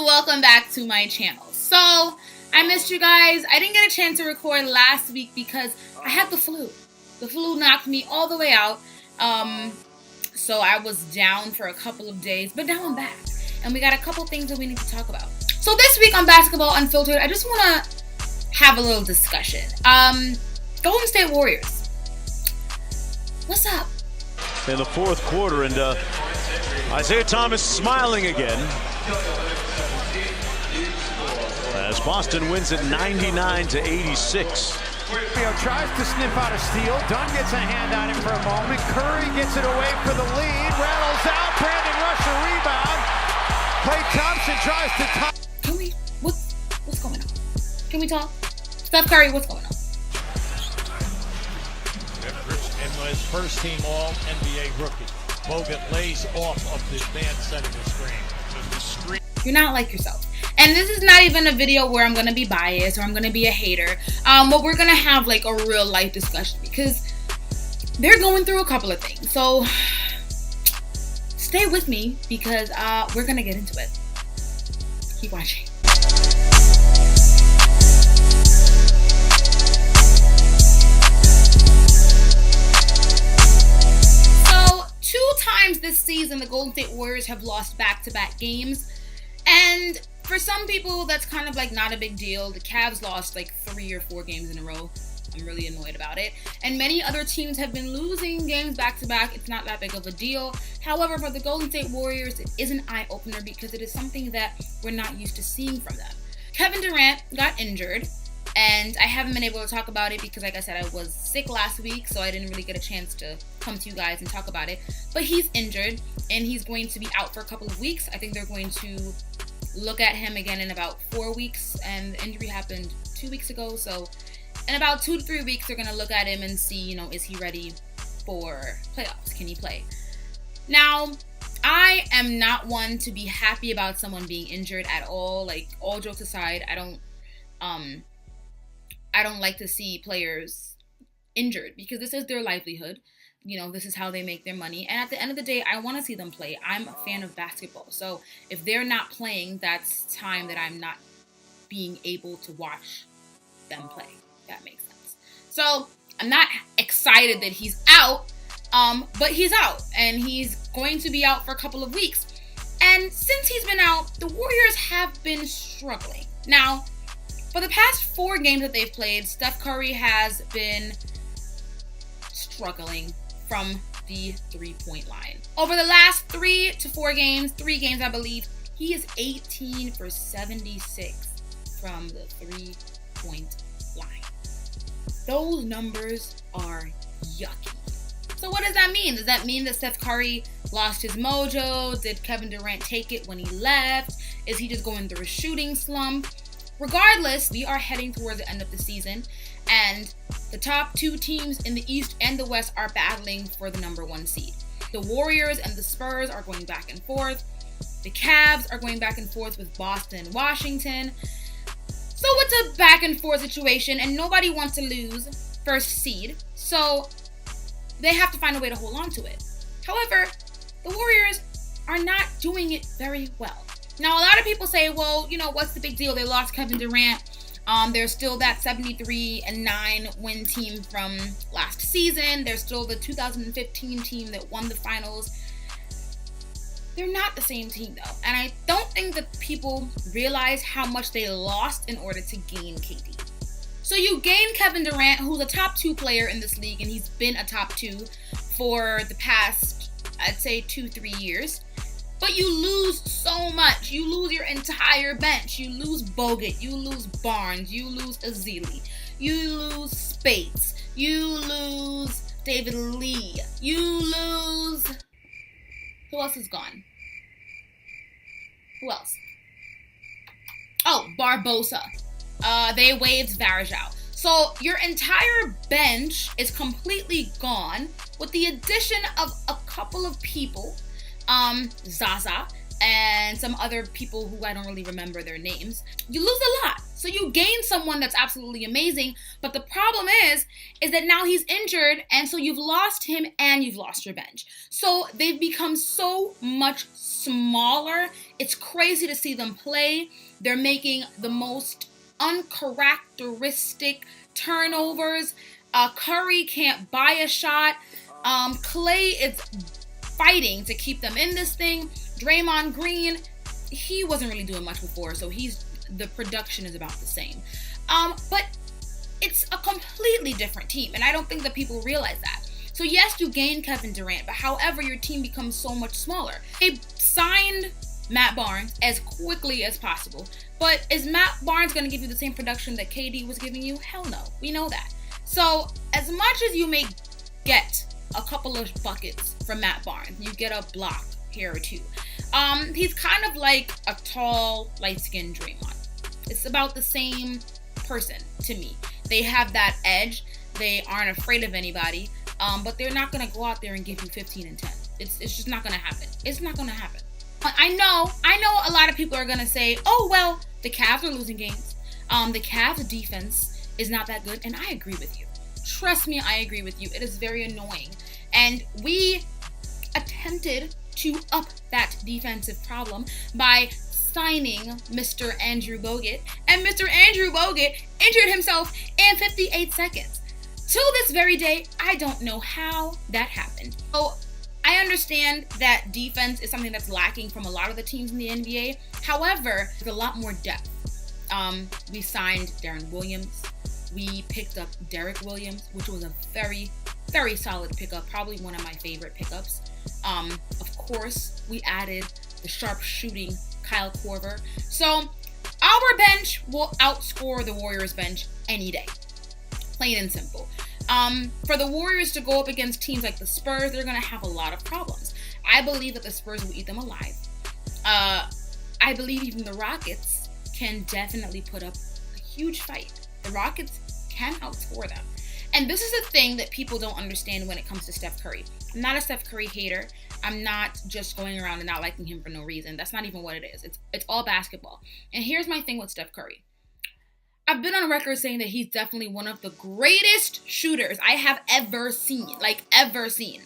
welcome back to my channel. So, I missed you guys. I didn't get a chance to record last week because I had the flu. The flu knocked me all the way out. So I was down for a couple of days, but now I'm back. And we got a couple things that we need to talk about. So this week on Basketball Unfiltered, I just want to have a little discussion. Golden State Warriors. What's up? In the fourth quarter, and Isaiah Thomas smiling again as Boston wins it 99-86. Tries to sniff out a steal. Dunn gets a hand on him for a moment. Curry gets it away for the lead. Rattles out. Brandon Rush a rebound. Klay Thompson tries to top. Can we? What's going on? Can we talk? Steph Curry, what's going on? And his first team All-NBA rookie. Bogut lays off of the man setting the screen. You're not like yourself. And this is not even a video where I'm going to be biased or I'm going to be a hater. But we're going to have like a real life discussion because they're going through a couple of things. So stay with me because we're going to get into it. Keep watching. So 2 times this season, the Golden State Warriors have lost back-to-back games. And for some people, that's kind of like not a big deal. The Cavs lost like 3 or 4 games in a row. I'm really annoyed about it. And many other teams have been losing games back to back. It's not that big of a deal. However, for the Golden State Warriors, it is an eye-opener because it is something that we're not used to seeing from them. Kevin Durant got injured, and I haven't been able to talk about it because, like I said, I was sick last week, so I didn't really get a chance to come to you guys and talk about it. But he's injured, and he's going to be out for a couple of weeks. I think they're going to look at him again in about 4 weeks, and the injury happened 2 weeks ago, so in about 2 to 3 weeks they're going to look at him and see, is he ready for playoffs? Can he play? Now, I am not one to be happy about someone being injured at all. Like, all jokes aside, I don't like to see players injured because this is their livelihood. This is how they make their money. And at the end of the day, I want to see them play. I'm a fan of basketball. So if they're not playing, that's time that I'm not being able to watch them play. That makes sense. So I'm not excited that he's out, but he's out. And he's going to be out for a couple of weeks. And since he's been out, the Warriors have been struggling. Now, for the past 4 games that they've played, Steph Curry has been struggling from the 3-point line. Over the last 3 to 4 games, 3 games I believe, he is 18 for 76 from the 3-point line. Those numbers are yucky. So what does that mean? Does that mean that Steph Curry lost his mojo? Did Kevin Durant take it when he left? Is he just going through a shooting slump? Regardless, we are heading towards the end of the season, and the top 2 teams in the East and the West are battling for the number 1 seed. The Warriors and the Spurs are going back and forth. The Cavs are going back and forth with Boston and Washington. So it's a back and forth situation, and nobody wants to lose first seed, so they have to find a way to hold on to it. However, the Warriors are not doing it very well. Now, a lot of people say, well, what's the big deal? They lost Kevin Durant. They're still that 73-9 win team from last season. They're still the 2015 team that won the finals. They're not the same team, though. And I don't think that people realize how much they lost in order to gain KD. So you gain Kevin Durant, who's a top 2 player in this league, and he's been a top 2 for the past, I'd say, 2-3 years. But you lose so much. You lose your entire bench. You lose Bogut. You lose Barnes. You lose Ezeli. You lose Spates. You lose David Lee. You lose... Who else is gone? Who else? Oh, Barbosa. They waived Varejao. So your entire bench is completely gone with the addition of a couple of people. Zaza and some other people who I don't really remember their names. You lose a lot. So you gain someone that's absolutely amazing, but the problem is that now he's injured, and so you've lost him and you've lost your bench. So they've become so much smaller. It's crazy to see them play. They're making the most uncharacteristic turnovers. Curry can't buy a shot. Clay is fighting to keep them in this thing. Draymond Green, he wasn't really doing much before, so the production is about the same. But it's a completely different team, and I don't think that people realize that. So yes, you gain Kevin Durant, but however, your team becomes so much smaller. They signed Matt Barnes as quickly as possible, but is Matt Barnes going to give you the same production that KD was giving you? Hell no, we know that. So as much as you may get a couple of buckets from Matt Barnes, you get a block here or two. He's kind of like a tall, light-skinned Draymond. It's about the same person to me. They have that edge. They aren't afraid of anybody, but they're not going to go out there and give you 15 and 10. It's just not going to happen. It's not going to happen. I know a lot of people are going to say, oh, well, the Cavs are losing games. The Cavs defense is not that good, and I agree with you. Trust me, I agree with you. It is very annoying. And we attempted to up that defensive problem by signing Mr. Andrew Bogut, and Mr. Andrew Bogut injured himself in 58 seconds. Till this very day, I don't know how that happened. So I understand that defense is something that's lacking from a lot of the teams in the NBA. However, there's a lot more depth. We signed Darren Williams. We picked up Derek Williams, which was a very, very solid pickup, probably one of my favorite pickups. Of course, we added the sharp shooting Kyle Korver. So our bench will outscore the Warriors bench any day. Plain and simple. For the Warriors to go up against teams like the Spurs, they're going to have a lot of problems. I believe that the Spurs will eat them alive. I believe even the Rockets can definitely put up a huge fight. The Rockets can outscore them. And this is a thing that people don't understand when it comes to Steph Curry. I'm not a Steph Curry hater. I'm not just going around and not liking him for no reason. That's not even what it is. It's all basketball. And here's my thing with Steph Curry. I've been on record saying that he's definitely one of the greatest shooters I have ever seen. Ever seen.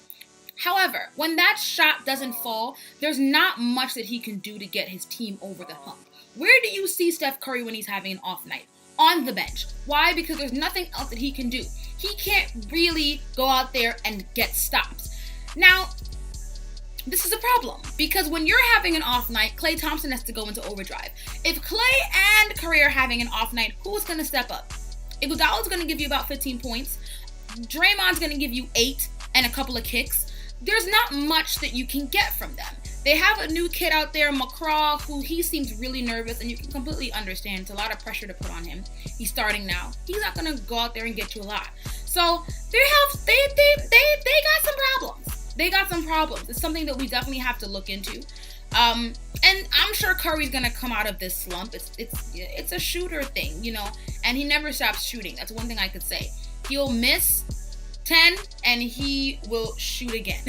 However, when that shot doesn't fall, there's not much that he can do to get his team over the hump. Where do you see Steph Curry when he's having an off night? On the bench. Why? Because there's nothing else that he can do. He can't really go out there and get stops. Now, this is a problem because when you're having an off night, Klay Thompson has to go into overdrive. If Klay and Curry are having an off night, who's going to step up? Iguodala's going to give you about 15 points. Draymond's going to give you 8 and a couple of kicks. There's not much that you can get from them. They have a new kid out there, McCraw, who he seems really nervous, and you can completely understand. It's a lot of pressure to put on him. He's starting now. He's not gonna go out there and get you a lot. So they got some problems. They got some problems. It's something that we definitely have to look into. And I'm sure Curry's gonna come out of this slump. It's a shooter thing, you know, and he never stops shooting. That's one thing I could say. He'll miss 10 and he will shoot again.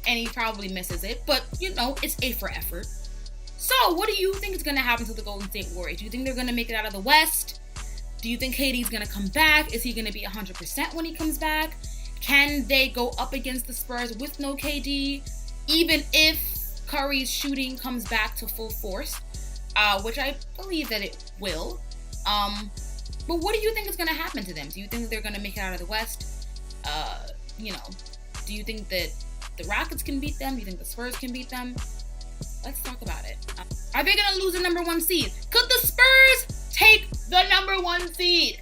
And he probably misses it, but you know, it's A for effort. So what do you think is going to happen to the Golden State Warriors? Do you think they're going to make it out of the West? Do you think KD's going to come back? Is he going to be 100% when he comes back? Can they go up against the Spurs with no KD, even if Curry's shooting comes back to full force, which I believe that it will. But what do you think is going to happen to them? Do you think that they're going to make it out of the West? Do you think that the Rockets can beat them? Do you think the Spurs can beat them? Let's talk about it. Are they going to lose the number 1 seed? Could the Spurs take the number 1 seed?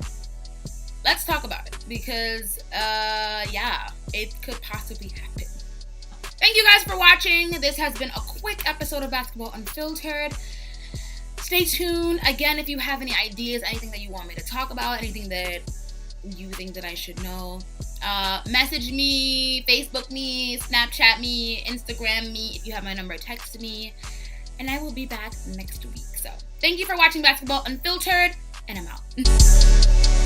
Let's talk about it because, it could possibly happen. Thank you guys for watching. This has been a quick episode of Basketball Unfiltered. Stay tuned. Again, if you have any ideas, anything that you want me to talk about, anything that you think that I should know, message me, Facebook me, Snapchat me, Instagram me. If you have my number, text me, and I will be back next week. So thank you for watching Basketball Unfiltered, and I'm out.